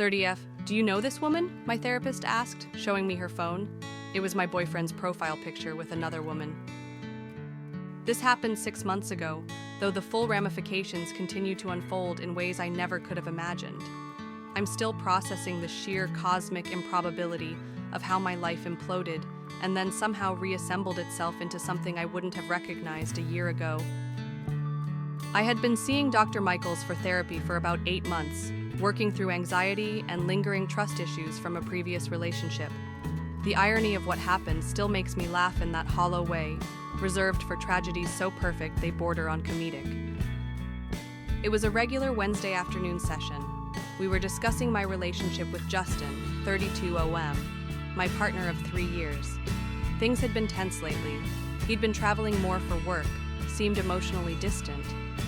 30F, do you know this woman? My therapist asked, showing me her phone. It was my boyfriend's profile picture with another woman. This happened 6 months ago, though the full ramifications continue to unfold in ways I never could have imagined. I'm still processing the sheer cosmic improbability of how my life imploded and then somehow reassembled itself into something I wouldn't have recognized a year ago. I had been seeing Dr. Michaels for therapy for about 8 months, working through anxiety and lingering trust issues from a previous relationship. The irony of what happened still makes me laugh in that hollow way, reserved for tragedies so perfect they border on comedic. It was a regular Wednesday afternoon session. We were discussing my relationship with Justin, 32 OM, my partner of 3 years. Things had been tense lately. He'd been traveling more for work, seemed emotionally distant,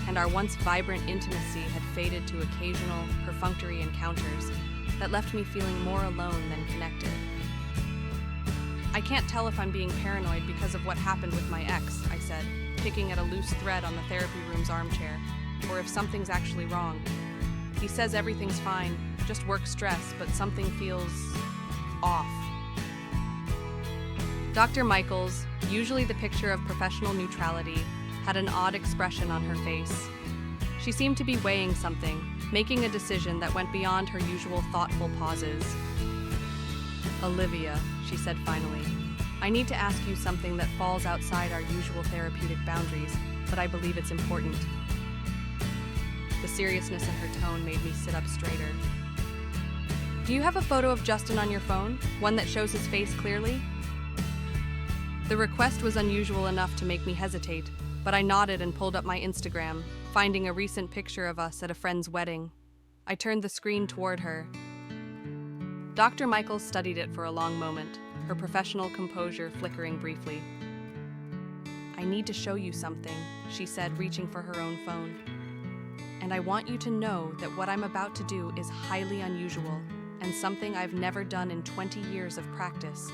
and our once vibrant intimacy had faded to occasional, perfunctory encounters that left me feeling more alone than connected. I can't tell if I'm being paranoid because of what happened with my ex, I said, picking at a loose thread on the therapy room's armchair, or if something's actually wrong. He says everything's fine, just work stress, but something feels off. Dr. Michaels, usually the picture of professional neutrality, had an odd expression on her face. She seemed to be weighing something, making a decision that went beyond her usual thoughtful pauses. Olivia, she said finally, I need to ask you something that falls outside our usual therapeutic boundaries, but I believe it's important. The seriousness in her tone made me sit up straighter. Do you have a photo of Justin on your phone? One that shows his face clearly? The request was unusual enough to make me hesitate, but I nodded and pulled up my Instagram, finding a recent picture of us at a friend's wedding. I turned the screen toward her. Dr. Michaels studied it for a long moment, her professional composure flickering briefly. I need to show you something, she said, reaching for her own phone. And I want you to know that what I'm about to do is highly unusual and something I've never done in 20 years of practice.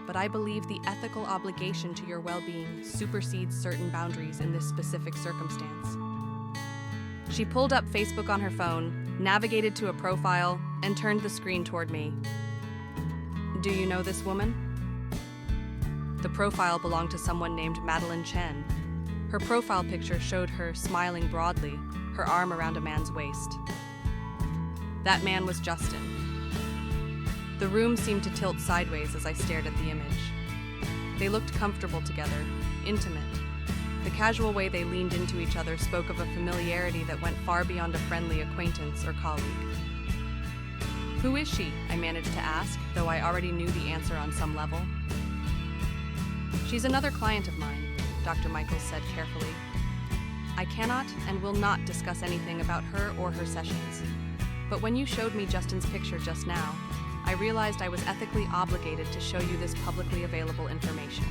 But I believe the ethical obligation to your well-being supersedes certain boundaries in this specific circumstance. She pulled up Facebook on her phone, navigated to a profile, and turned the screen toward me. Do you know this woman? The profile belonged to someone named Madeline Chen. Her profile picture showed her smiling broadly, her arm around a man's waist. That man was Justin. The room seemed to tilt sideways as I stared at the image. They looked comfortable together, intimate. The casual way they leaned into each other spoke of a familiarity that went far beyond a friendly acquaintance or colleague. Who is she? I managed to ask, though I already knew the answer on some level. She's another client of mine, Dr. Michaels said carefully. I cannot and will not discuss anything about her or her sessions. But when you showed me Justin's picture just now, I realized I was ethically obligated to show you this publicly available information.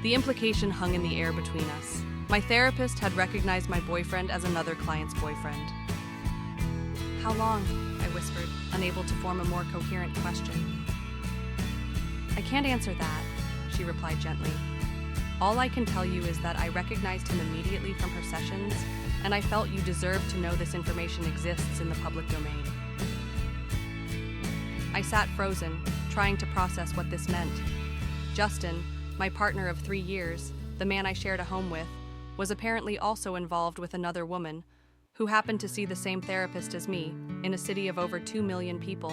The implication hung in the air between us. My therapist had recognized my boyfriend as another client's boyfriend. How long? I whispered, unable to form a more coherent question. I can't answer that, she replied gently. All I can tell you is that I recognized him immediately from her sessions, and I felt you deserved to know this information exists in the public domain. I sat frozen, trying to process what this meant. Justin, my partner of 3 years, the man I shared a home with, was apparently also involved with another woman, who happened to see the same therapist as me, in a city of over 2 million people.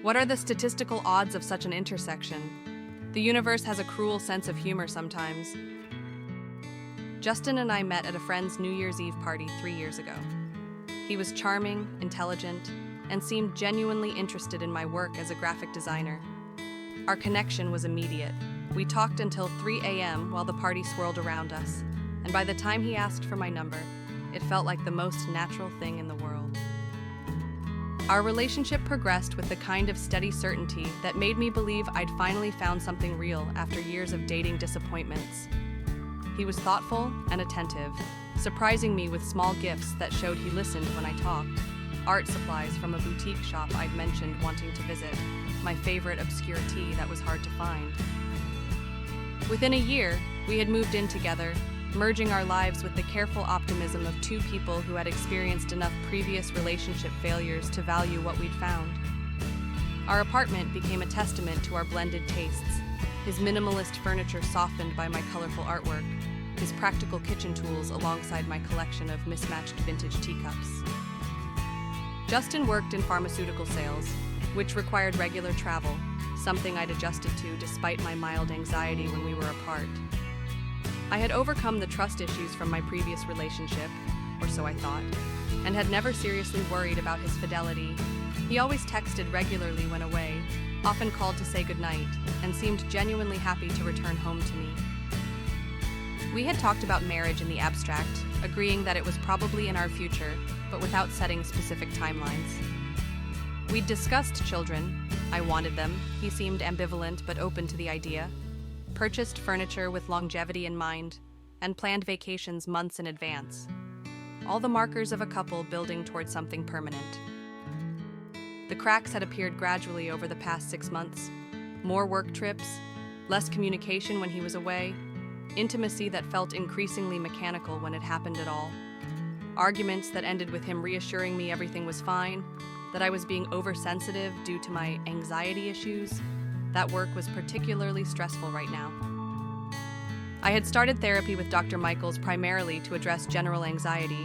What are the statistical odds of such an intersection? The universe has a cruel sense of humor sometimes. Justin and I met at a friend's New Year's Eve party 3 years ago. He was charming, intelligent, and seemed genuinely interested in my work as a graphic designer. Our connection was immediate. We talked until 3 a.m. while the party swirled around us, and by the time he asked for my number, it felt like the most natural thing in the world. Our relationship progressed with the kind of steady certainty that made me believe I'd finally found something real after years of dating disappointments. He was thoughtful and attentive, surprising me with small gifts that showed he listened when I talked. Art supplies from a boutique shop I'd mentioned wanting to visit, my favorite obscure tea that was hard to find. Within a year, we had moved in together, merging our lives with the careful optimism of two people who had experienced enough previous relationship failures to value what we'd found. Our apartment became a testament to our blended tastes, his minimalist furniture softened by my colorful artwork, his practical kitchen tools alongside my collection of mismatched vintage teacups. Justin worked in pharmaceutical sales, which required regular travel, something I'd adjusted to despite my mild anxiety when we were apart. I had overcome the trust issues from my previous relationship, or so I thought, and had never seriously worried about his fidelity. He always texted regularly when away, often called to say goodnight, and seemed genuinely happy to return home to me. We had talked about marriage in the abstract, agreeing that it was probably in our future, but without setting specific timelines. We'd discussed children. I wanted them. He seemed ambivalent but open to the idea. Purchased furniture with longevity in mind, and planned vacations months in advance. All the markers of a couple building towards something permanent. The cracks had appeared gradually over the past 6 months. More work trips, less communication when he was away, intimacy that felt increasingly mechanical when it happened at all. Arguments that ended with him reassuring me everything was fine, that I was being oversensitive due to my anxiety issues. That work was particularly stressful right now. I had started therapy with Dr. Michaels primarily to address general anxiety,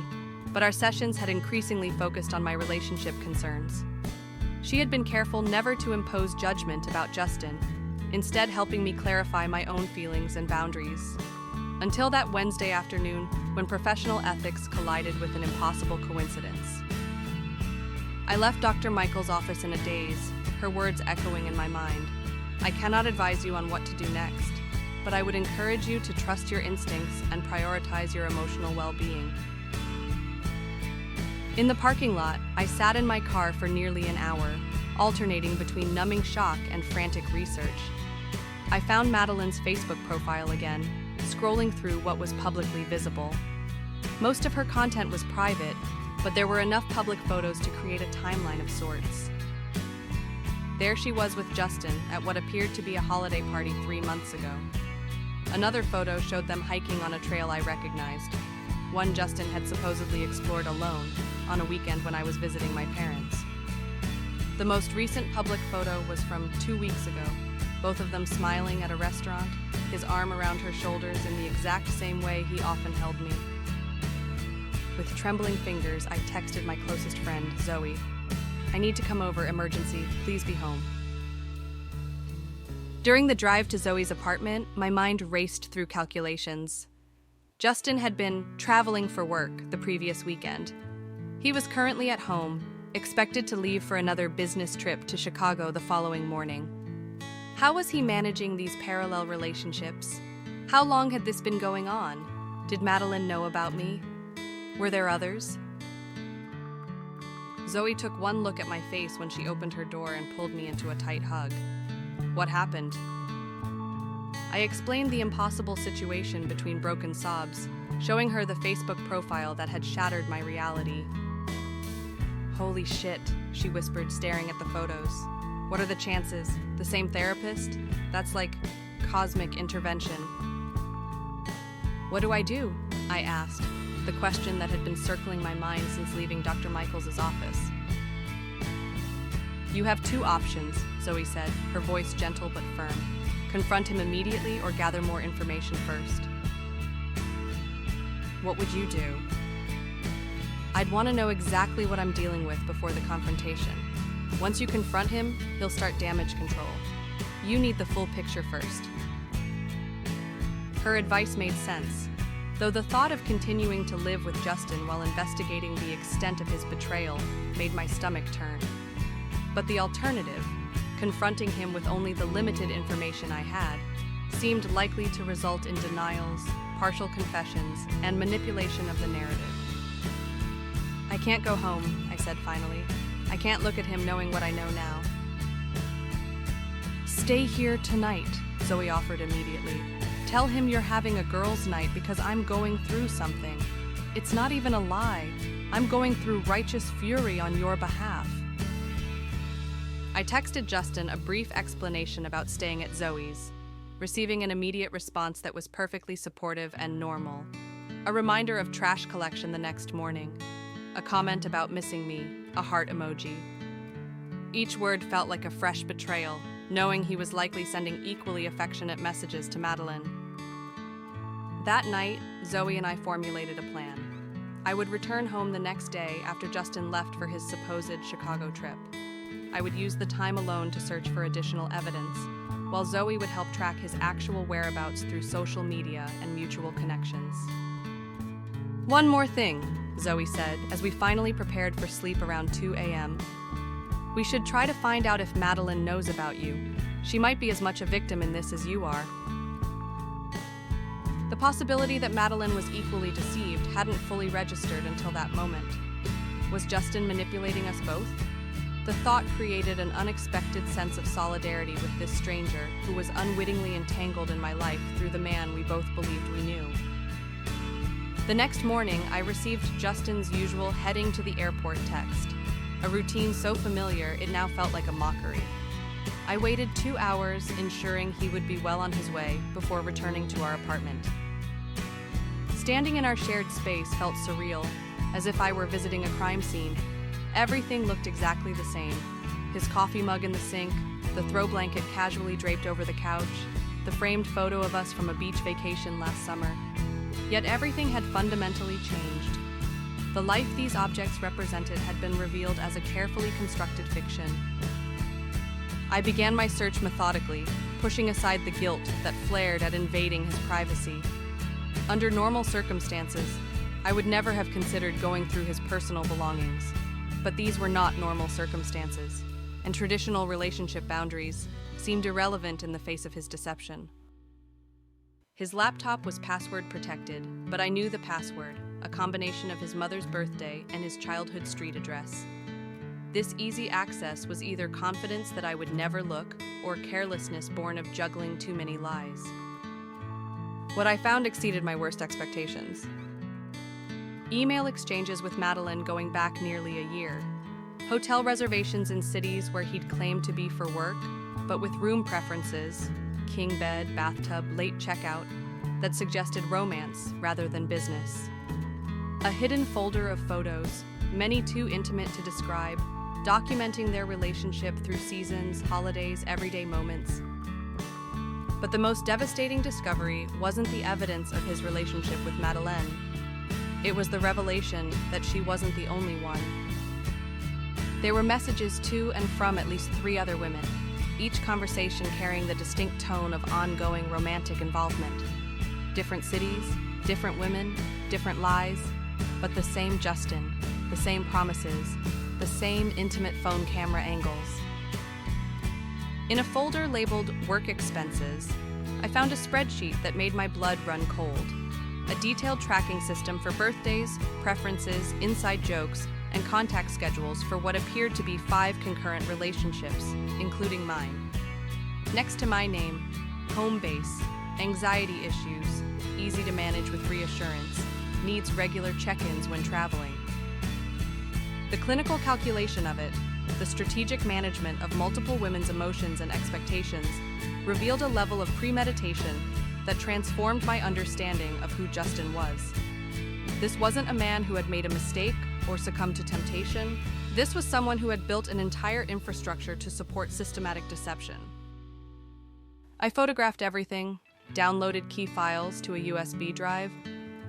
but our sessions had increasingly focused on my relationship concerns. She had been careful never to impose judgment about Justin, instead helping me clarify my own feelings and boundaries. Until that Wednesday afternoon when professional ethics collided with an impossible coincidence. I left Dr. Michaels' office in a daze, her words echoing in my mind. I cannot advise you on what to do next, but I would encourage you to trust your instincts and prioritize your emotional well-being. In the parking lot, I sat in my car for nearly an hour, alternating between numbing shock and frantic research. I found Madeline's Facebook profile again, scrolling through what was publicly visible. Most of her content was private, but there were enough public photos to create a timeline of sorts. There she was with Justin at what appeared to be a holiday party 3 months ago. Another photo showed them hiking on a trail I recognized. One Justin had supposedly explored alone on a weekend when I was visiting my parents. The most recent public photo was from 2 weeks ago, both of them smiling at a restaurant, his arm around her shoulders in the exact same way he often held me. With trembling fingers, I texted my closest friend, Zoe. I need to come over, emergency, please be home. During the drive to Zoe's apartment, my mind raced through calculations. Justin had been traveling for work the previous weekend. He was currently at home, expected to leave for another business trip to Chicago the following morning. How was he managing these parallel relationships? How long had this been going on? Did Madeline know about me? Were there others? Zoe took one look at my face when she opened her door and pulled me into a tight hug. What happened? I explained the impossible situation between broken sobs, showing her the Facebook profile that had shattered my reality. Holy shit, she whispered, staring at the photos. What are the chances? The same therapist? That's like cosmic intervention. What do I do? I asked, the question that had been circling my mind since leaving Dr. Michaels' office. You have 2 options, Zoe said, her voice gentle but firm. Confront him immediately or gather more information first. What would you do? I'd want to know exactly what I'm dealing with before the confrontation. Once you confront him, he'll start damage control. You need the full picture first. Her advice made sense, though the thought of continuing to live with Justin while investigating the extent of his betrayal made my stomach turn. But the alternative, confronting him with only the limited information I had, seemed likely to result in denials, partial confessions, and manipulation of the narrative. I can't go home, I said finally. I can't look at him knowing what I know now. Stay here tonight, Zoe offered immediately. Tell him you're having a girls' night because I'm going through something. It's not even a lie. I'm going through righteous fury on your behalf. I texted Justin a brief explanation about staying at Zoe's. receiving an immediate response that was perfectly supportive and normal. A reminder of trash collection the next morning. A comment about missing me, a heart emoji. Each word felt like a fresh betrayal, knowing he was likely sending equally affectionate messages to Madeline. That night, Zoe and I formulated a plan. I would return home the next day after Justin left for his supposed Chicago trip. I would use the time alone to search for additional evidence, while Zoe would help track his actual whereabouts through social media and mutual connections. "One more thing," Zoe said, as we finally prepared for sleep around 2 a.m. "We should try to find out if Madeline knows about you. She might be as much a victim in this as you are." The possibility that Madeline was equally deceived hadn't fully registered until that moment. Was Justin manipulating us both? The thought created an unexpected sense of solidarity with this stranger who was unwittingly entangled in my life through the man we both believed we knew. The next morning, I received Justin's usual heading to the airport text, a routine so familiar it now felt like a mockery. I waited 2 hours, ensuring he would be well on his way before returning to our apartment. Standing in our shared space felt surreal, as if I were visiting a crime scene. Everything looked exactly the same. His coffee mug in the sink, the throw blanket casually draped over the couch, the framed photo of us from a beach vacation last summer. Yet everything had fundamentally changed. The life these objects represented had been revealed as a carefully constructed fiction. I began my search methodically, pushing aside the guilt that flared at invading his privacy. Under normal circumstances, I would never have considered going through his personal belongings. But these were not normal circumstances, and traditional relationship boundaries seemed irrelevant in the face of his deception. His laptop was password protected, but I knew the password, a combination of his mother's birthday and his childhood street address. This easy access was either confidence that I would never look, or carelessness born of juggling too many lies. What I found exceeded my worst expectations. Email exchanges with Madeline going back nearly a year. Hotel reservations in cities where he'd claimed to be for work, but with room preferences, king bed, bathtub, late checkout, that suggested romance rather than business. A hidden folder of photos, many too intimate to describe, documenting their relationship through seasons, holidays, everyday moments. But the most devastating discovery wasn't the evidence of his relationship with Madeleine. It was the revelation that she wasn't the only one. There were messages to and from at least 3 other women, each conversation carrying the distinct tone of ongoing romantic involvement. Different cities, different women, different lies, but the same Justin, the same promises, the same intimate phone camera angles. In a folder labeled Work Expenses, I found a spreadsheet that made my blood run cold. A detailed tracking system for birthdays, preferences, inside jokes, and contact schedules for what appeared to be 5 concurrent relationships, including mine. Next to my name, home base, anxiety issues, easy to manage with reassurance, needs regular check-ins when traveling. The clinical calculation of it, the strategic management of multiple women's emotions and expectations, revealed a level of premeditation that transformed my understanding of who Justin was. This wasn't a man who had made a mistake or succumbed to temptation. This was someone who had built an entire infrastructure to support systematic deception. I photographed everything, downloaded key files to a USB drive,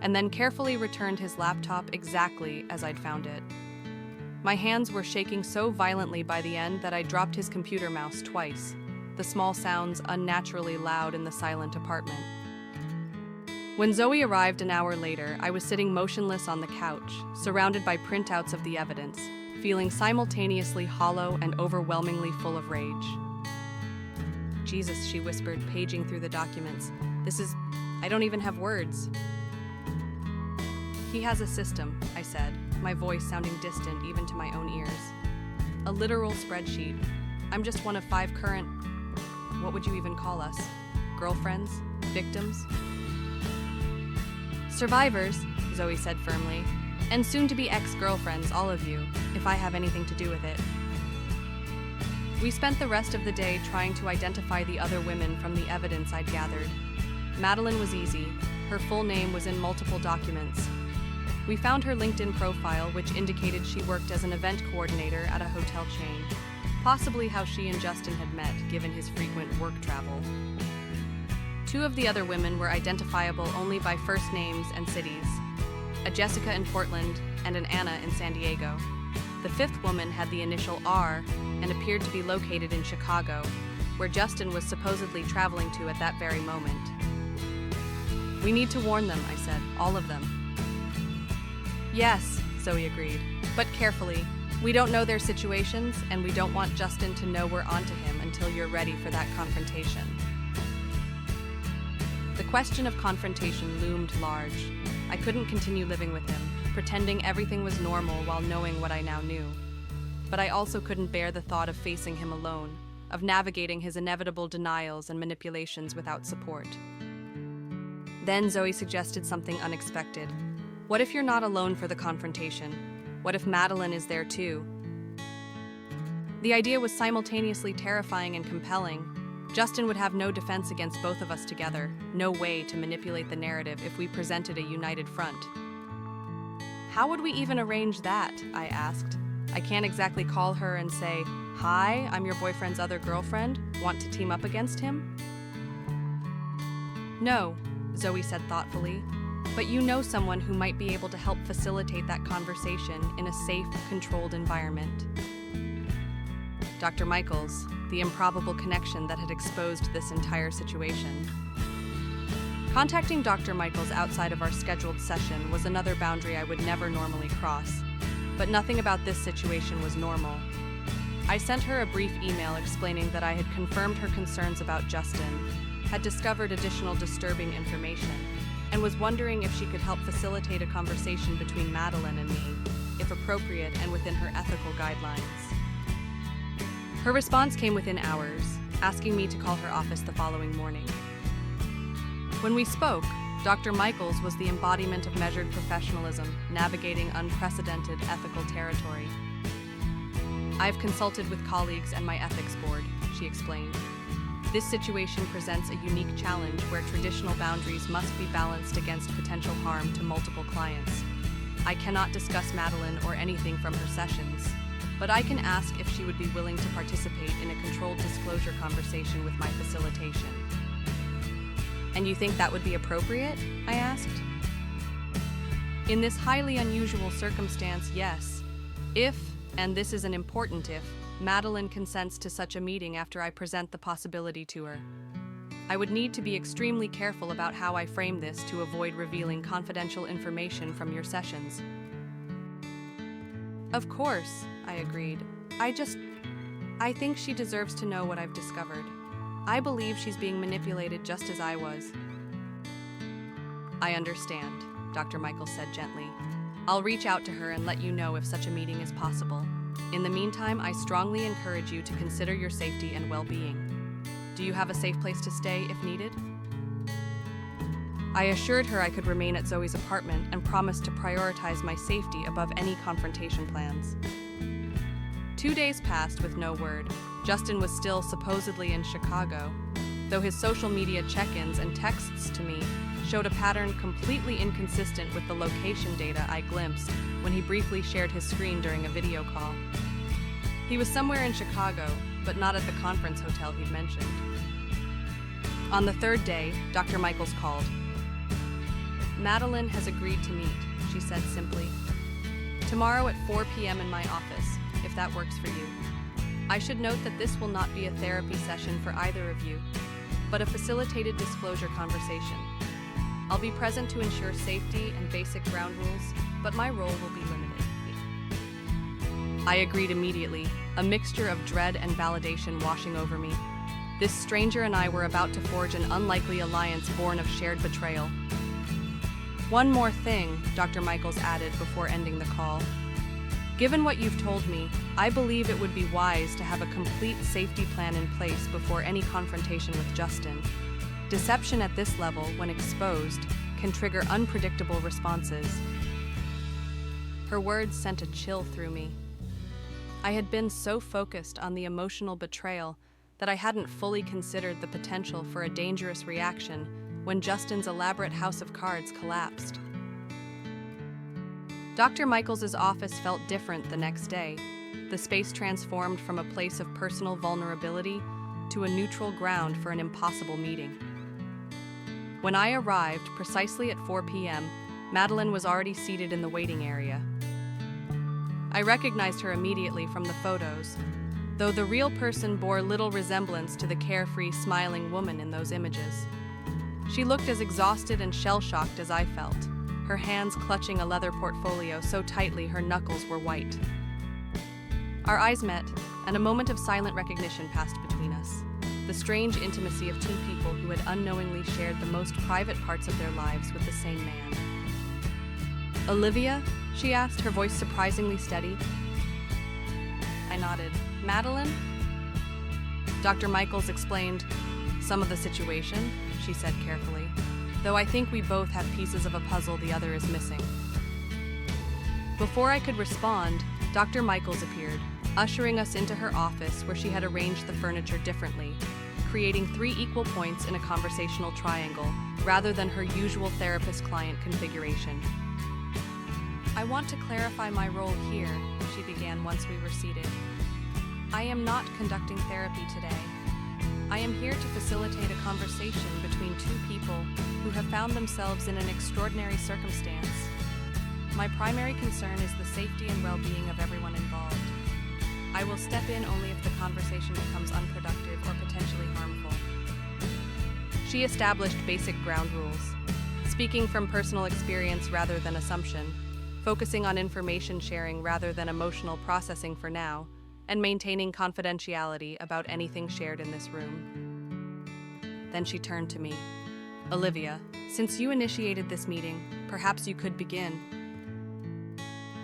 and then carefully returned his laptop exactly as I'd found it. My hands were shaking so violently by the end that I dropped his computer mouse twice, the small sounds unnaturally loud in the silent apartment. When Zoe arrived an hour later, I was sitting motionless on the couch, surrounded by printouts of the evidence, feeling simultaneously hollow and overwhelmingly full of rage. "Jesus," she whispered, paging through the documents. I don't even have words." "He has a system," I said, my voice sounding distant even to my own ears. "A literal spreadsheet. I'm just one of 5 current, what would you even call us? Girlfriends? Victims?" "Survivors," Zoe said firmly, "and soon-to-be ex-girlfriends, all of you, if I have anything to do with it." We spent the rest of the day trying to identify the other women from the evidence I'd gathered. Madeline was easy. Her full name was in multiple documents. We found her LinkedIn profile, which indicated she worked as an event coordinator at a hotel chain, possibly how she and Justin had met, given his frequent work travel. Two of the other women were identifiable only by first names and cities, a Jessica in Portland and an Anna in San Diego. The fifth woman had the initial R and appeared to be located in Chicago, where Justin was supposedly traveling to at that very moment. "We need to warn them," I said, "all of them." "Yes," Zoe agreed, "but carefully. We don't know their situations, and we don't want Justin to know we're onto him until you're ready for that confrontation." The question of confrontation loomed large. I couldn't continue living with him, pretending everything was normal while knowing what I now knew. But I also couldn't bear the thought of facing him alone, of navigating his inevitable denials and manipulations without support. Then Zoe suggested something unexpected. "What if you're not alone for the confrontation? What if Madeline is there too?" The idea was simultaneously terrifying and compelling. Justin would have no defense against both of us together, no way to manipulate the narrative if we presented a united front. "How would we even arrange that?" I asked. "I can't exactly call her and say, 'Hi, I'm your boyfriend's other girlfriend. Want to team up against him?'" "No," Zoe said thoughtfully, "but you know someone who might be able to help facilitate that conversation in a safe, controlled environment." Dr. Michaels, the improbable connection that had exposed this entire situation. Contacting Dr. Michaels outside of our scheduled session was another boundary I would never normally cross, but nothing about this situation was normal. I sent her a brief email explaining that I had confirmed her concerns about Justin, had discovered additional disturbing information, and was wondering if she could help facilitate a conversation between Madeline and me, if appropriate and within her ethical guidelines. Her response came within hours, asking me to call her office the following morning. When we spoke, Dr. Michaels was the embodiment of measured professionalism, navigating unprecedented ethical territory. "I've consulted with colleagues and my ethics board," she explained. "This situation presents a unique challenge where traditional boundaries must be balanced against potential harm to multiple clients. I cannot discuss Madeline or anything from her sessions, but I can ask if she would be willing to participate in a controlled disclosure conversation with my facilitation." "And you think that would be appropriate?" I asked. "In this highly unusual circumstance, yes. If, and this is an important if, Madeline consents to such a meeting after I present the possibility to her. I would need to be extremely careful about how I frame this to avoid revealing confidential information from your sessions." "Of course," I agreed. I think she deserves to know what I've discovered. I believe she's being manipulated just as I was." "I understand," Dr. Michaels said gently. "I'll reach out to her and let you know if such a meeting is possible. In the meantime, I strongly encourage you to consider your safety and well-being. Do you have a safe place to stay if needed?" I assured her I could remain at Zoe's apartment and promised to prioritize my safety above any confrontation plans. 2 days passed with no word. Justin was still supposedly in Chicago, though his social media check-ins and texts to me showed a pattern completely inconsistent with the location data I glimpsed when he briefly shared his screen during a video call. He was somewhere in Chicago, but not at the conference hotel he'd mentioned. On the third day, Dr. Michaels called. "Madeline has agreed to meet," she said simply. "Tomorrow at 4 p.m. in my office, if that works for you. I should note that this will not be a therapy session for either of you, but a facilitated disclosure conversation. I'll be present to ensure safety and basic ground rules, but my role will be limited." I agreed immediately, a mixture of dread and validation washing over me. This stranger and I were about to forge an unlikely alliance born of shared betrayal. "One more thing," Dr. Michaels added before ending the call. "Given what you've told me, I believe it would be wise to have a complete safety plan in place before any confrontation with Justin. Deception at this level, when exposed, can trigger unpredictable responses." Her words sent a chill through me. I had been so focused on the emotional betrayal that I hadn't fully considered the potential for a dangerous reaction when Justin's elaborate house of cards collapsed. Dr. Michaels's office felt different the next day. The space transformed from a place of personal vulnerability to a neutral ground for an impossible meeting. When I arrived precisely at 4 p.m., Madeline was already seated in the waiting area. I recognized her immediately from the photos, though the real person bore little resemblance to the carefree, smiling woman in those images. She looked as exhausted and shell-shocked as I felt, her hands clutching a leather portfolio so tightly her knuckles were white. Our eyes met, and a moment of silent recognition passed between us. The strange intimacy of two people who had unknowingly shared the most private parts of their lives with the same man. "Olivia?" she asked, her voice surprisingly steady. I nodded. "Madeline?" Dr. Michaels explained some of the situation, she said carefully, though I think we both have pieces of a puzzle the other is missing. Before I could respond, Dr. Michaels appeared, ushering us into her office where she had arranged the furniture differently, creating 3 equal points in a conversational triangle, rather than her usual therapist-client configuration. "I want to clarify my role here," she began once we were seated. "I am not conducting therapy today. I am here to facilitate a conversation between 2 people who have found themselves in an extraordinary circumstance. My primary concern is the safety and well-being of everyone involved. I will step in only if the conversation becomes unproductive or potentially harmful." She established basic ground rules, speaking from personal experience rather than assumption, focusing on information sharing rather than emotional processing for now, and maintaining confidentiality about anything shared in this room. Then she turned to me. "Olivia, since you initiated this meeting, perhaps you could begin."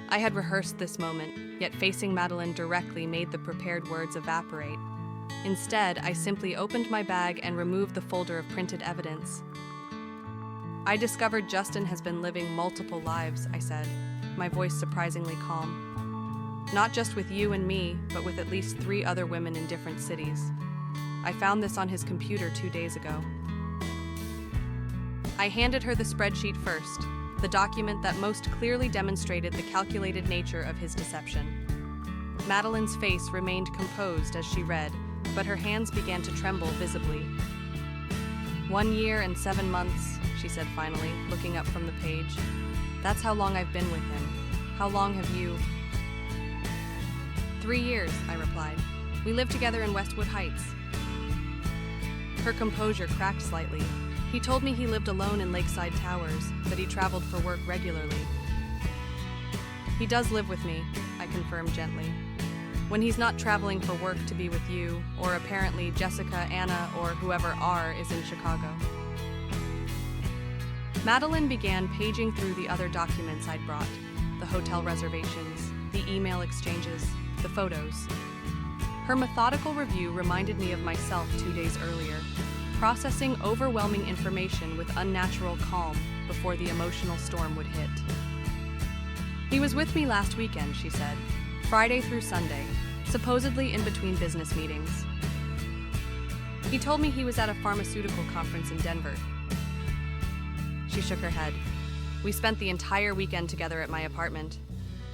I had rehearsed this moment, yet facing Madeline directly made the prepared words evaporate. Instead, I simply opened my bag and removed the folder of printed evidence. "I discovered Justin has been living multiple lives," I said, my voice surprisingly calm. "Not just with you and me, but with at least 3 other women in different cities. I found this on his computer 2 days ago." I handed her the spreadsheet first, the document that most clearly demonstrated the calculated nature of his deception. Madeline's face remained composed as she read, but her hands began to tremble visibly. 1 year and 7 months, she said finally, looking up from the page. "That's how long I've been with him. How long have you?" 3 years, I replied. "We live together in Westwood Heights." Her composure cracked slightly. "He told me he lived alone in Lakeside Towers, that he traveled for work regularly." "He does live with me," I confirmed gently. "When he's not traveling for work to be with you, or apparently Jessica, Anna, or whoever R is in Chicago." Madeline began paging through the other documents I'd brought, the hotel reservations, the email exchanges, the photos. Her methodical review reminded me of myself 2 days earlier, processing overwhelming information with unnatural calm before the emotional storm would hit. "He was with me last weekend," she said, "Friday through Sunday, supposedly in between business meetings. He told me he was at a pharmaceutical conference in Denver." She shook her head. "We spent the entire weekend together at my apartment.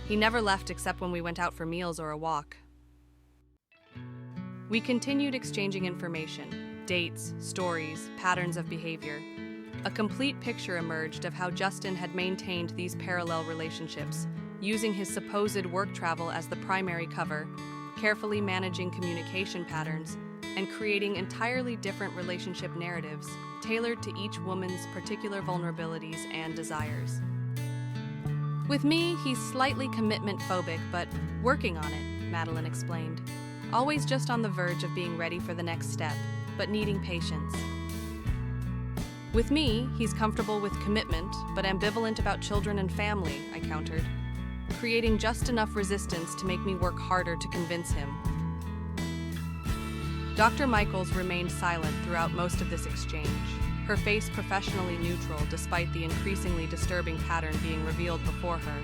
He never left except when we went out for meals or a walk." We continued exchanging information. Dates, stories, patterns of behavior. A complete picture emerged of how Justin had maintained these parallel relationships, using his supposed work travel as the primary cover, carefully managing communication patterns, and creating entirely different relationship narratives, tailored to each woman's particular vulnerabilities and desires. "With me, he's slightly commitment-phobic, but working on it," Madeline explained. "Always just on the verge of being ready for the next step, but needing patience. With me, he's comfortable with commitment, but ambivalent about children and family," I countered, creating just enough resistance to make me work harder to convince him. Dr. Michaels remained silent throughout most of this exchange, her face professionally neutral despite the increasingly disturbing pattern being revealed before her.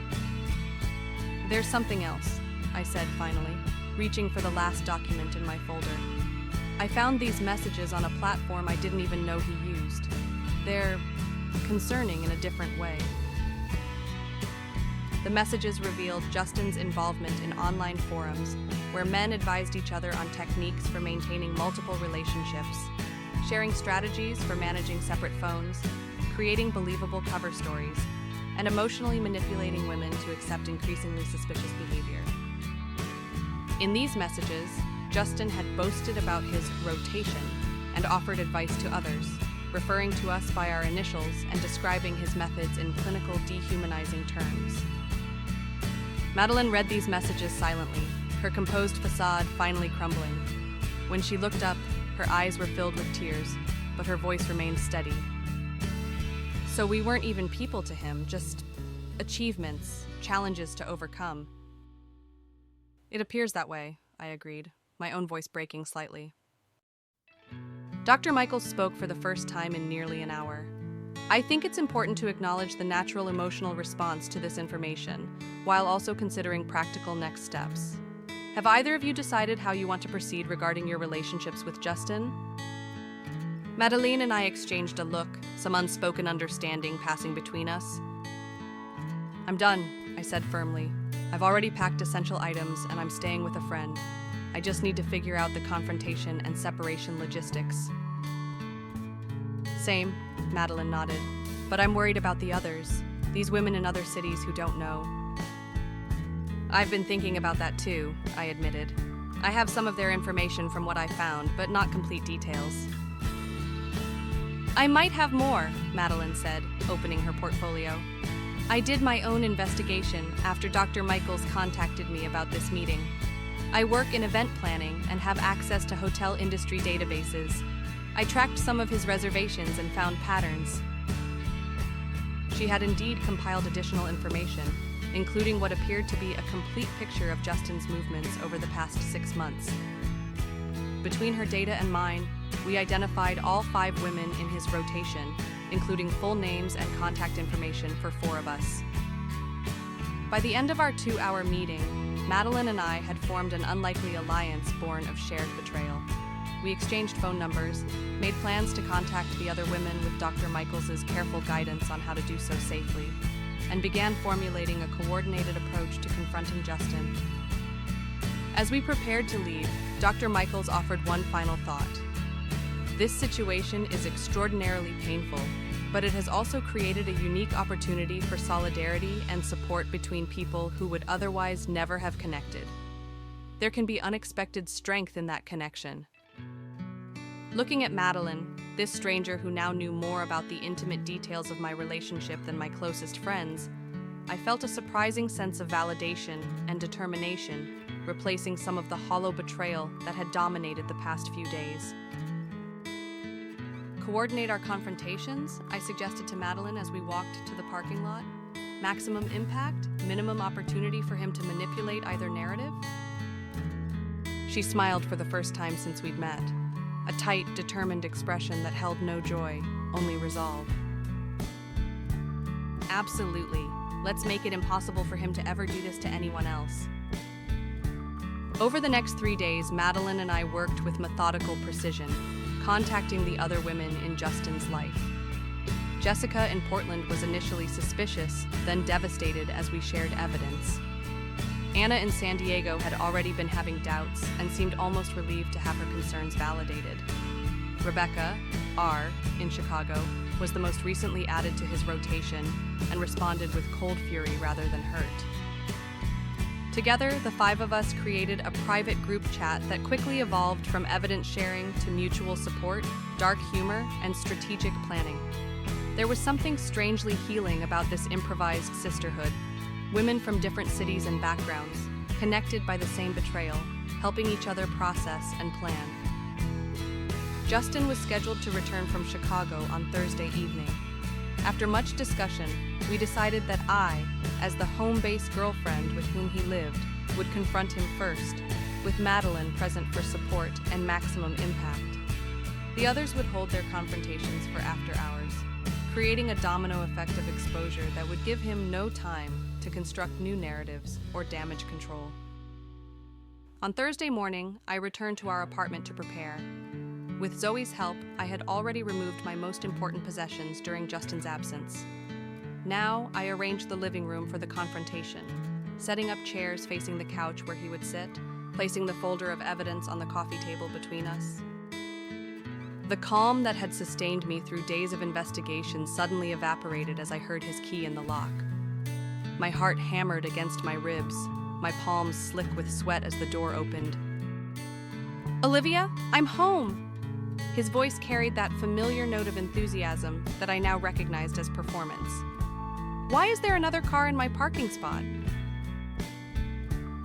"There's something else," I said finally, reaching for the last document in my folder. I found these messages on a platform I didn't even know he used. They're concerning in a different way. The messages revealed Justin's involvement in online forums where men advised each other on techniques for maintaining multiple relationships, sharing strategies for managing separate phones, creating believable cover stories, and emotionally manipulating women to accept increasingly suspicious behavior. In these messages, Justin had boasted about his rotation and offered advice to others, referring to us by our initials and describing his methods in clinical, dehumanizing terms. Madeline read these messages silently, her composed facade finally crumbling. When she looked up, her eyes were filled with tears, but her voice remained steady. So we weren't even people to him, just achievements, challenges to overcome. It appears that way, I agreed, my own voice breaking slightly. Dr. Michaels spoke for the first time in nearly an hour. I think it's important to acknowledge the natural emotional response to this information, while also considering practical next steps. Have either of you decided how you want to proceed regarding your relationships with Justin? Madeline and I exchanged a look, some unspoken understanding passing between us. I'm done, I said firmly. I've already packed essential items and I'm staying with a friend. I just need to figure out the confrontation and separation logistics. Same, Madeline nodded. But I'm worried about the others, these women in other cities who don't know. I've been thinking about that too, I admitted. I have some of their information from what I found, but not complete details. I might have more, Madeline said, opening her portfolio. I did my own investigation after Dr. Michaels contacted me about this meeting. I work in event planning and have access to hotel industry databases. I tracked some of his reservations and found patterns. She had indeed compiled additional information, including what appeared to be a complete picture of Justin's movements over the past 6 months. Between her data and mine, we identified all 5 women in his rotation, including full names and contact information for 4 of us. By the end of our 2-hour meeting, Madeline and I had formed an unlikely alliance born of shared betrayal. We exchanged phone numbers, made plans to contact the other women with Dr. Michaels' careful guidance on how to do so safely, and began formulating a coordinated approach to confronting Justin. As we prepared to leave, Dr. Michaels offered one final thought. This situation is extraordinarily painful, but it has also created a unique opportunity for solidarity and support between people who would otherwise never have connected. There can be unexpected strength in that connection. Looking at Madeline, this stranger who now knew more about the intimate details of my relationship than my closest friends, I felt a surprising sense of validation and determination, replacing some of the hollow betrayal that had dominated the past few days. Coordinate our confrontations, I suggested to Madeline as we walked to the parking lot. Maximum impact, minimum opportunity for him to manipulate either narrative. She smiled for the first time since we'd met, a tight, determined expression that held no joy, only resolve. Absolutely. Let's make it impossible for him to ever do this to anyone else. Over the next 3 days, Madeline and I worked with methodical precision, contacting the other women in Justin's life. Jessica in Portland was initially suspicious, then devastated as we shared evidence. Anna in San Diego had already been having doubts and seemed almost relieved to have her concerns validated. Rebecca, R, in Chicago, was the most recently added to his rotation and responded with cold fury rather than hurt. Together, the 5 of us created a private group chat that quickly evolved from evidence sharing to mutual support, dark humor, and strategic planning. There was something strangely healing about this improvised sisterhood. Women from different cities and backgrounds, connected by the same betrayal, helping each other process and plan. Justin was scheduled to return from Chicago on Thursday evening. After much discussion, we decided that I, as the home-based girlfriend with whom he lived, would confront him first, with Madeline present for support and maximum impact. The others would hold their confrontations for after hours, creating a domino effect of exposure that would give him no time to construct new narratives or damage control. On Thursday morning, I returned to our apartment to prepare. With Zoe's help, I had already removed my most important possessions during Justin's absence. Now, I arranged the living room for the confrontation, setting up chairs facing the couch where he would sit, placing the folder of evidence on the coffee table between us. The calm that had sustained me through days of investigation suddenly evaporated as I heard his key in the lock. My heart hammered against my ribs, my palms slick with sweat as the door opened. "Olivia, I'm home!" His voice carried that familiar note of enthusiasm that I now recognized as performance. "Why is there another car in my parking spot?"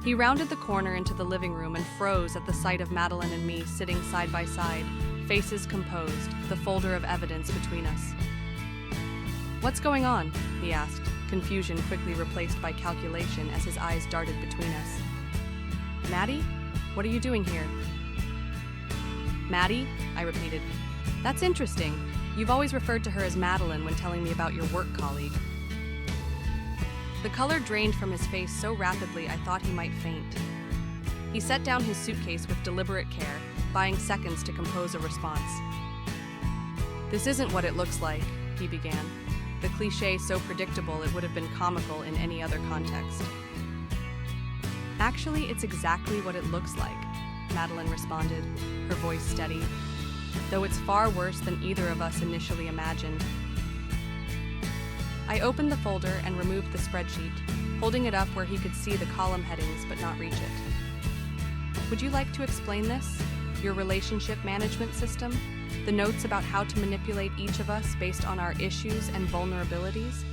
He rounded the corner into the living room and froze at the sight of Madeline and me sitting side by side, faces composed, the folder of evidence between us. "What's going on?" he asked, confusion quickly replaced by calculation as his eyes darted between us. "Maddie? What are you doing here?" "Maddie?" I repeated. "That's interesting. You've always referred to her as Madeline when telling me about your work colleague." The color drained from his face so rapidly I thought he might faint. He set down his suitcase with deliberate care, buying seconds to compose a response. "This isn't what it looks like," he began, the cliché so predictable it would have been comical in any other context. "Actually, it's exactly what it looks like," Madeline responded, her voice steady, "though it's far worse than either of us initially imagined." I opened the folder and removed the spreadsheet, holding it up where he could see the column headings but not reach it. "Would you like to explain this? Your relationship management system? The notes about how to manipulate each of us based on our issues and vulnerabilities?"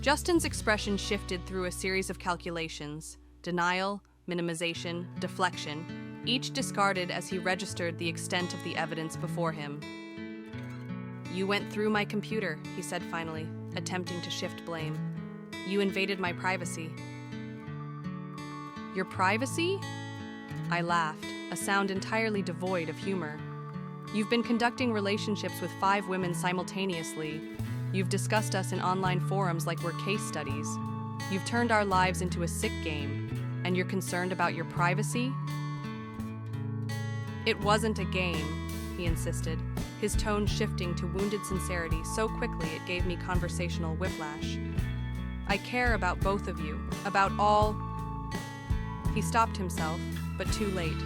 Justin's expression shifted through a series of calculations: denial, minimization, deflection, each discarded as he registered the extent of the evidence before him. "You went through my computer," he said finally, attempting to shift blame. "You invaded my privacy." "Your privacy?" I laughed, a sound entirely devoid of humor. "You've been conducting relationships with 5 women simultaneously. You've discussed us in online forums like we're case studies. You've turned our lives into a sick game, and you're concerned about your privacy?" "It wasn't a game," he insisted, his tone shifting to wounded sincerity so quickly it gave me conversational whiplash. "I care about both of you, about all—" He stopped himself, but too late.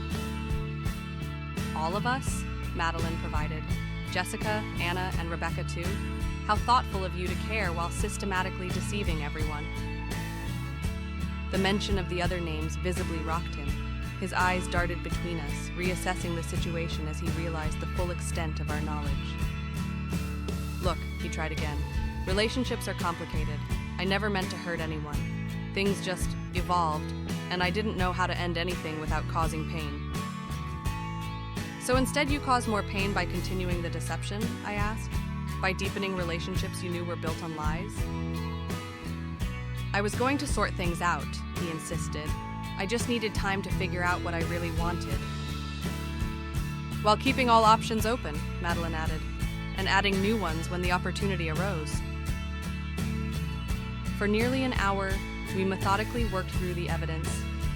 "All of us?" Madeline provided. "Jessica, Anna, and Rebecca too? How thoughtful of you to care while systematically deceiving everyone." The mention of the other names visibly rocked him. His eyes darted between us, reassessing the situation as he realized the full extent of our knowledge. "Look," he tried again, "relationships are complicated. I never meant to hurt anyone. Things just evolved, and I didn't know how to end anything without causing pain." "So instead you caused more pain by continuing the deception?" I asked. "By deepening relationships you knew were built on lies?" "I was going to sort things out," he insisted. "I just needed time to figure out what I really wanted." "While keeping all options open," Madeline added, "and adding new ones when the opportunity arose." For nearly an hour, we methodically worked through the evidence,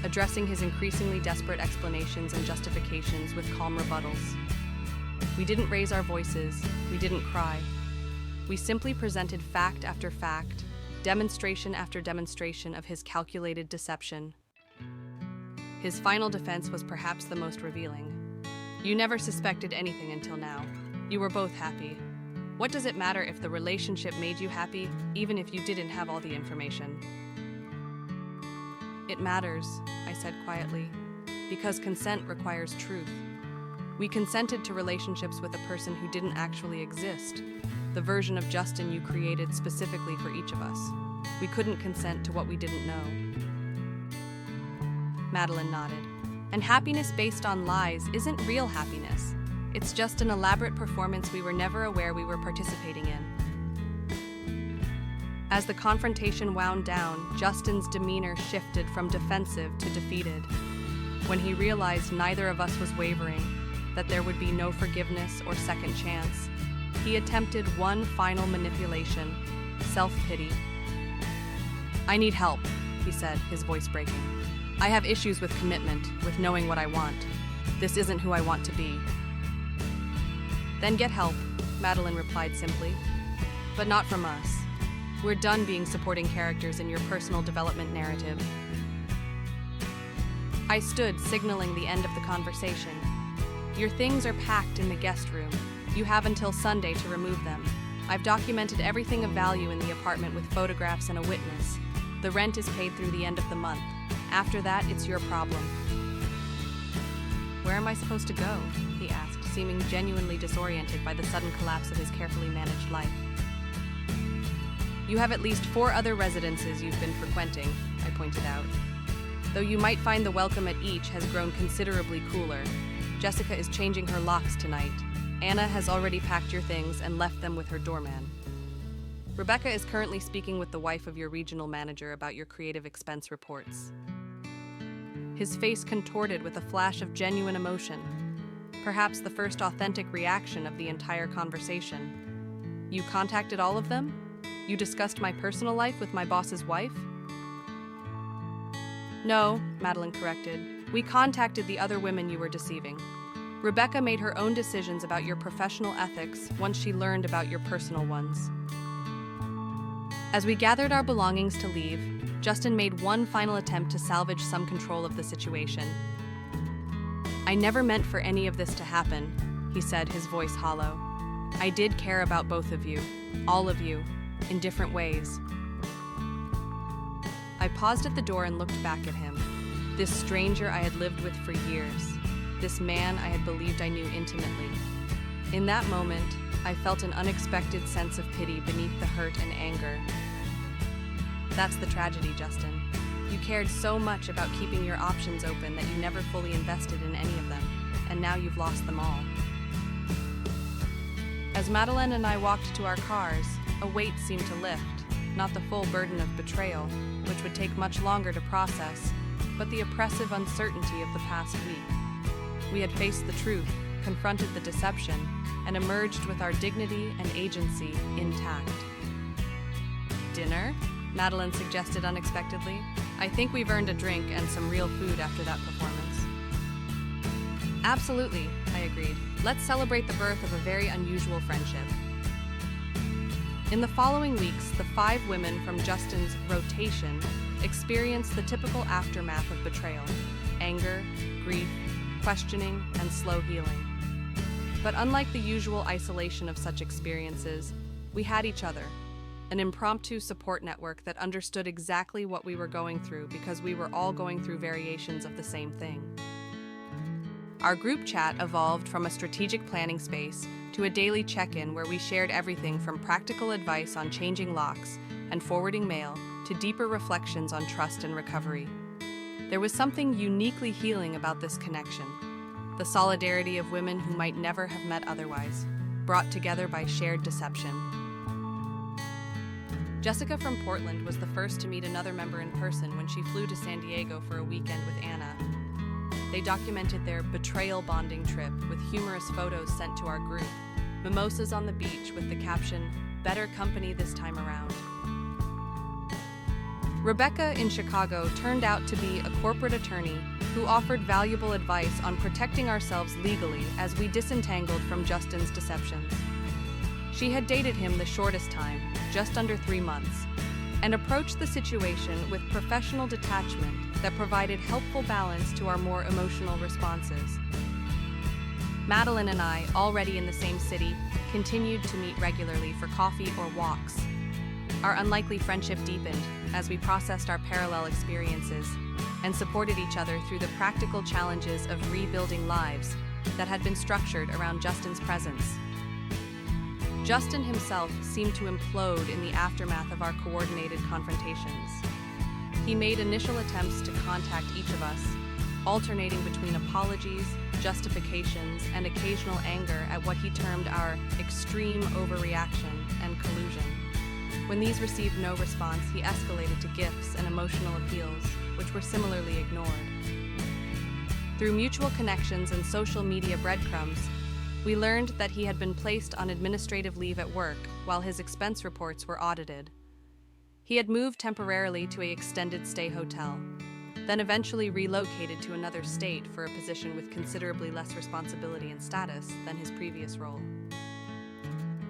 addressing his increasingly desperate explanations and justifications with calm rebuttals. We didn't raise our voices, we didn't cry. We simply presented fact after fact, demonstration after demonstration of his calculated deception. His final defense was perhaps the most revealing. "You never suspected anything until now. You were both happy. What does it matter if the relationship made you happy, even if you didn't have all the information?" "It matters," I said quietly, "because consent requires truth. We consented to relationships with a person who didn't actually exist, the version of Justin you created specifically for each of us. We couldn't consent to what we didn't know." Madeline nodded. "And happiness based on lies isn't real happiness. It's just an elaborate performance we were never aware we were participating in." As the confrontation wound down, Justin's demeanor shifted from defensive to defeated. When he realized neither of us was wavering, that there would be no forgiveness or second chance, he attempted one final manipulation: self-pity. "I need help," he said, his voice breaking. I have issues with commitment, with knowing what I want. This isn't who I want to be. Then get help, Madeline replied simply. But not from us. We're done being supporting characters in your personal development narrative. I stood, signaling the end of the conversation. Your things are packed in the guest room. You have until Sunday to remove them. I've documented everything of value in the apartment with photographs and a witness. The rent is paid through the end of the month. After that, it's your problem. Where am I supposed to go? He asked, seeming genuinely disoriented by the sudden collapse of his carefully managed life. You have at least 4 other residences you've been frequenting, I pointed out. Though you might find the welcome at each has grown considerably cooler. Jessica is changing her locks tonight. Anna has already packed your things and left them with her doorman. Rebecca is currently speaking with the wife of your regional manager about your creative expense reports. His face contorted with a flash of genuine emotion, perhaps the first authentic reaction of the entire conversation. You contacted all of them? You discussed my personal life with my boss's wife? No, Madeline corrected. We contacted the other women you were deceiving. Rebecca made her own decisions about your professional ethics once she learned about your personal ones. As we gathered our belongings to leave, Justin made one final attempt to salvage some control of the situation. I never meant for any of this to happen, he said, his voice hollow. I did care about both of you, all of you, in different ways. I paused at the door and looked back at him. This stranger I had lived with for years. This man I had believed I knew intimately. In that moment, I felt an unexpected sense of pity beneath the hurt and anger. That's the tragedy, Justin. You cared so much about keeping your options open that you never fully invested in any of them, and now you've lost them all. As Madeline and I walked to our cars, a weight seemed to lift, not the full burden of betrayal, which would take much longer to process, but the oppressive uncertainty of the past week. We had faced the truth, confronted the deception, and emerged with our dignity and agency intact. Dinner? Madeline suggested unexpectedly. I think we've earned a drink and some real food after that performance. Absolutely, I agreed. Let's celebrate the birth of a very unusual friendship. In the following weeks, the 5 women from Justin's rotation experienced the typical aftermath of betrayal: anger, grief, questioning, and slow healing. But unlike the usual isolation of such experiences, we had each other, an impromptu support network that understood exactly what we were going through because we were all going through variations of the same thing. Our group chat evolved from a strategic planning space to a daily check-in where we shared everything from practical advice on changing locks and forwarding mail to deeper reflections on trust and recovery. There was something uniquely healing about this connection, the solidarity of women who might never have met otherwise, brought together by shared deception. Jessica from Portland was the first to meet another member in person when she flew to San Diego for a weekend with Anna. They documented their betrayal bonding trip with humorous photos sent to our group, mimosas on the beach with the caption, "Better company this time around." Rebecca in Chicago turned out to be a corporate attorney who offered valuable advice on protecting ourselves legally as we disentangled from Justin's deceptions. She had dated him the shortest time, just under 3 months, and approached the situation with professional detachment that provided helpful balance to our more emotional responses. Madeline and I, already in the same city, continued to meet regularly for coffee or walks. Our unlikely friendship deepened as we processed our parallel experiences and supported each other through the practical challenges of rebuilding lives that had been structured around Justin's presence. Justin himself seemed to implode in the aftermath of our coordinated confrontations. He made initial attempts to contact each of us, alternating between apologies, justifications, and occasional anger at what he termed our extreme overreaction and collusion. When these received no response, he escalated to gifts and emotional appeals, which were similarly ignored. Through mutual connections and social media breadcrumbs, we learned that he had been placed on administrative leave at work while his expense reports were audited. He had moved temporarily to an extended stay hotel. then eventually relocated to another state for a position with considerably less responsibility and status than his previous role.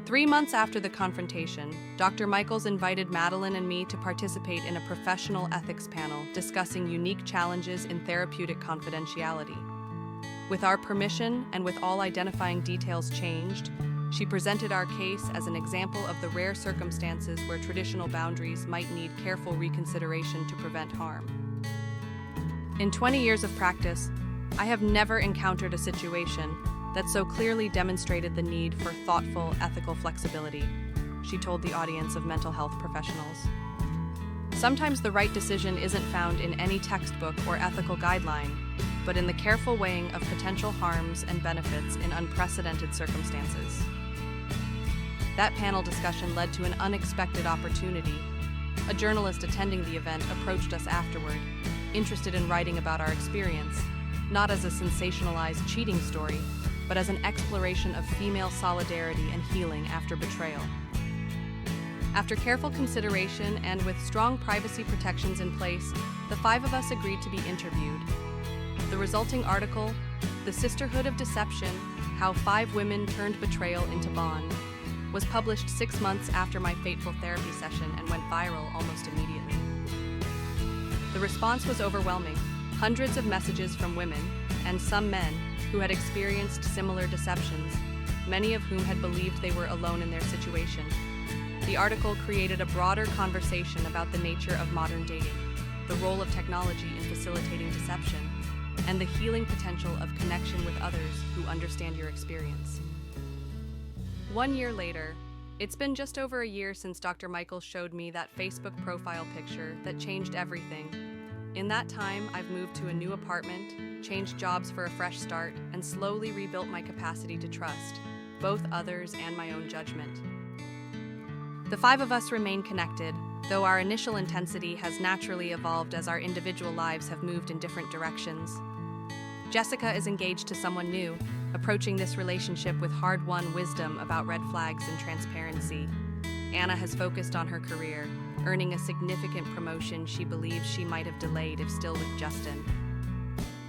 3 months after the confrontation, Dr. Michaels invited Madeline and me to participate in a professional ethics panel discussing unique challenges in therapeutic confidentiality. With our permission and with all identifying details changed, she presented our case as an example of the rare circumstances where traditional boundaries might need careful reconsideration to prevent harm. In 20 years of practice, I have never encountered a situation that so clearly demonstrated the need for thoughtful, ethical flexibility, she told the audience of mental health professionals. Sometimes the right decision isn't found in any textbook or ethical guideline, but in the careful weighing of potential harms and benefits in unprecedented circumstances. That panel discussion led to an unexpected opportunity. A journalist attending the event approached us afterward, interested in writing about our experience, not as a sensationalized cheating story, but as an exploration of female solidarity and healing after betrayal. After careful consideration and with strong privacy protections in place, the 5 of us agreed to be interviewed. The resulting article, The Sisterhood of Deception: How 5 Women Turned Betrayal into Bond, was published 6 months after my fateful therapy session and went viral almost immediately. The response was overwhelming. Hundreds of messages from women, and some men, who had experienced similar deceptions, many of whom had believed they were alone in their situation. The article created a broader conversation about the nature of modern dating, the role of technology in facilitating deception, and the healing potential of connection with others who understand your experience. 1 year later, it's been just over a year since Dr. Michaels showed me that Facebook profile picture that changed everything. In that time, I've moved to a new apartment, changed jobs for a fresh start, and slowly rebuilt my capacity to trust, both others and my own judgment. The 5 of us remain connected, though our initial intensity has naturally evolved as our individual lives have moved in different directions. Jessica is engaged to someone new, approaching this relationship with hard-won wisdom about red flags and transparency. Anna has focused on her career, earning a significant promotion she believes she might have delayed if still with Justin.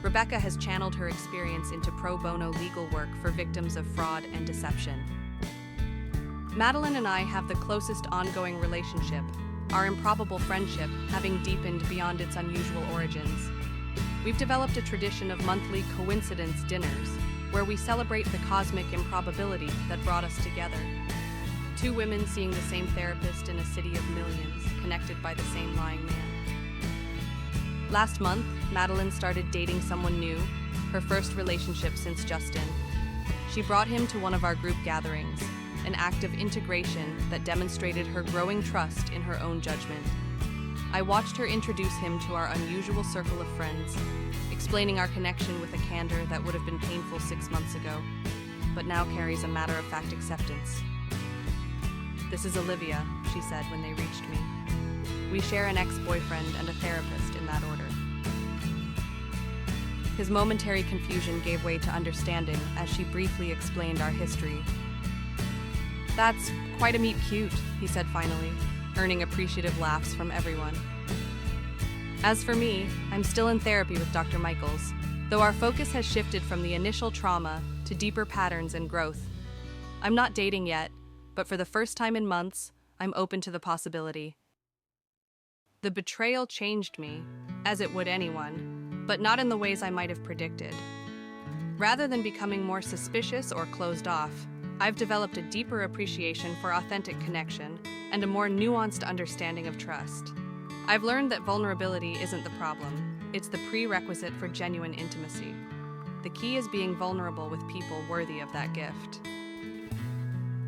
Rebecca has channeled her experience into pro bono legal work for victims of fraud and deception. Madeline and I have the closest ongoing relationship, our improbable friendship having deepened beyond its unusual origins. We've developed a tradition of monthly coincidence dinners, where we celebrate the cosmic improbability that brought us together. 2 women seeing the same therapist in a city of millions, connected by the same lying man. Last month, Madeline started dating someone new, her first relationship since Justin. She brought him to one of our group gatherings, an act of integration that demonstrated her growing trust in her own judgment. I watched her introduce him to our unusual circle of friends, explaining our connection with a candor that would have been painful 6 months ago, but now carries a matter-of-fact acceptance. "This is Olivia," she said when they reached me. "We share an ex-boyfriend and a therapist in that order." His momentary confusion gave way to understanding as she briefly explained our history. "That's quite a meet cute," he said finally, earning appreciative laughs from everyone. As for me, I'm still in therapy with Dr. Michaels, though our focus has shifted from the initial trauma to deeper patterns and growth. I'm not dating yet, but for the first time in months, I'm open to the possibility. The betrayal changed me, as it would anyone, but not in the ways I might have predicted. Rather than becoming more suspicious or closed off, I've developed a deeper appreciation for authentic connection and a more nuanced understanding of trust. I've learned that vulnerability isn't the problem, it's the prerequisite for genuine intimacy. The key is being vulnerable with people worthy of that gift.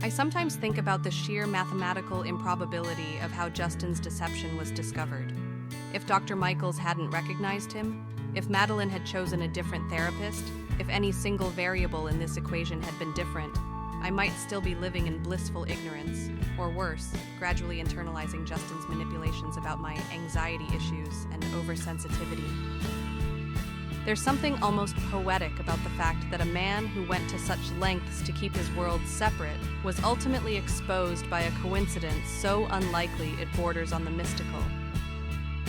I sometimes think about the sheer mathematical improbability of how Justin's deception was discovered. If Dr. Michaels hadn't recognized him, if Madeline had chosen a different therapist, if any single variable in this equation had been different, I might still be living in blissful ignorance, or worse, gradually internalizing Justin's manipulations about my anxiety issues and oversensitivity. There's something almost poetic about the fact that a man who went to such lengths to keep his worlds separate was ultimately exposed by a coincidence so unlikely it borders on the mystical.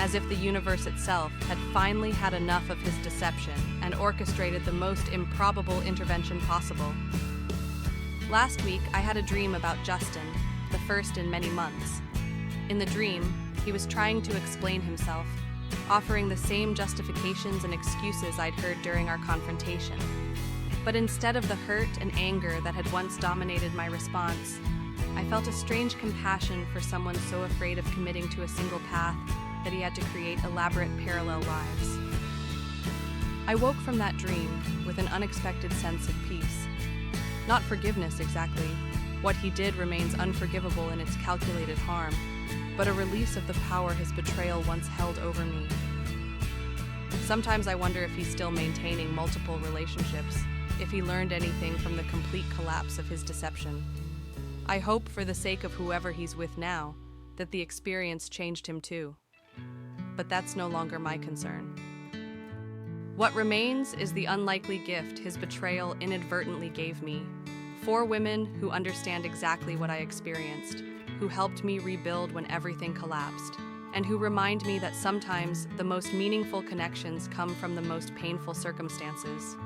as if the universe itself had finally had enough of his deception and orchestrated the most improbable intervention possible. Last week, I had a dream about Justin, the first in many months. In the dream, he was trying to explain himself, offering the same justifications and excuses I'd heard during our confrontation. But instead of the hurt and anger that had once dominated my response, I felt a strange compassion for someone so afraid of committing to a single path that he had to create elaborate parallel lives. I woke from that dream with an unexpected sense of peace. Not forgiveness exactly. What he did remains unforgivable in its calculated harm, but a release of the power his betrayal once held over me. Sometimes I wonder if he's still maintaining multiple relationships, if he learned anything from the complete collapse of his deception. I hope, for the sake of whoever he's with now, that the experience changed him too. But that's no longer my concern. What remains is the unlikely gift his betrayal inadvertently gave me. 4 women who understand exactly what I experienced, who helped me rebuild when everything collapsed, and who remind me that sometimes the most meaningful connections come from the most painful circumstances.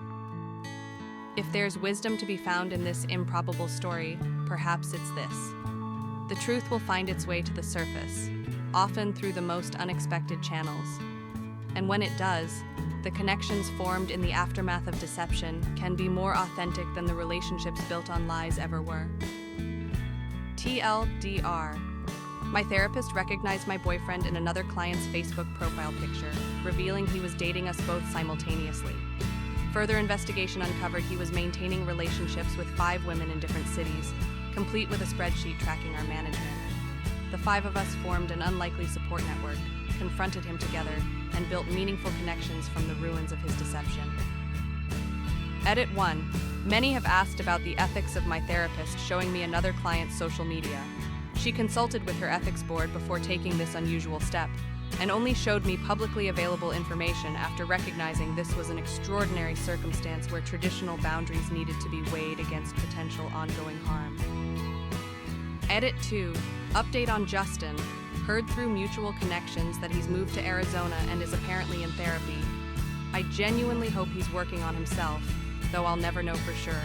If there's wisdom to be found in this improbable story, perhaps it's this. The truth will find its way to the surface, often through the most unexpected channels. And when it does, the connections formed in the aftermath of deception can be more authentic than the relationships built on lies ever were. TLDR. My therapist recognized my boyfriend in another client's Facebook profile picture, revealing he was dating us both simultaneously. Further investigation uncovered he was maintaining relationships with 5 women in different cities, complete with a spreadsheet tracking our management. The 5 of us formed an unlikely support network, confronted him together, and built meaningful connections from the ruins of his deception. Edit 1. Many have asked about the ethics of my therapist showing me another client's social media. She consulted with her ethics board before taking this unusual step, and only showed me publicly available information after recognizing this was an extraordinary circumstance where traditional boundaries needed to be weighed against potential ongoing harm. Edit 2. Update on Justin. Heard through mutual connections that he's moved to Arizona and is apparently in therapy. I genuinely hope he's working on himself, though I'll never know for sure.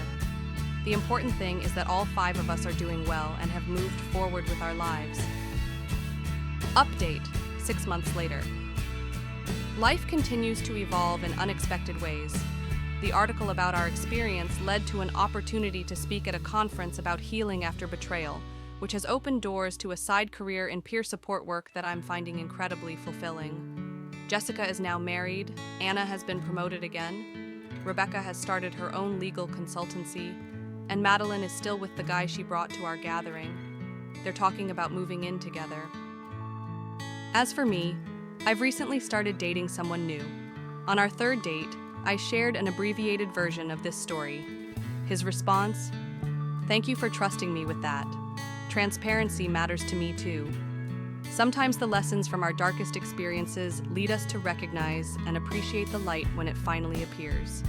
The important thing is that all 5 of us are doing well and have moved forward with our lives. Update. 6 months later. Life continues to evolve in unexpected ways. The article about our experience led to an opportunity to speak at a conference about healing after betrayal, which has opened doors to a side career in peer support work that I'm finding incredibly fulfilling. Jessica is now married, Anna has been promoted again, Rebecca has started her own legal consultancy, and Madeline is still with the guy she brought to our gathering. They're talking about moving in together. As for me, I've recently started dating someone new. On our 3rd date, I shared an abbreviated version of this story. His response: "Thank you for trusting me with that. Transparency matters to me too." Sometimes the lessons from our darkest experiences lead us to recognize and appreciate the light when it finally appears.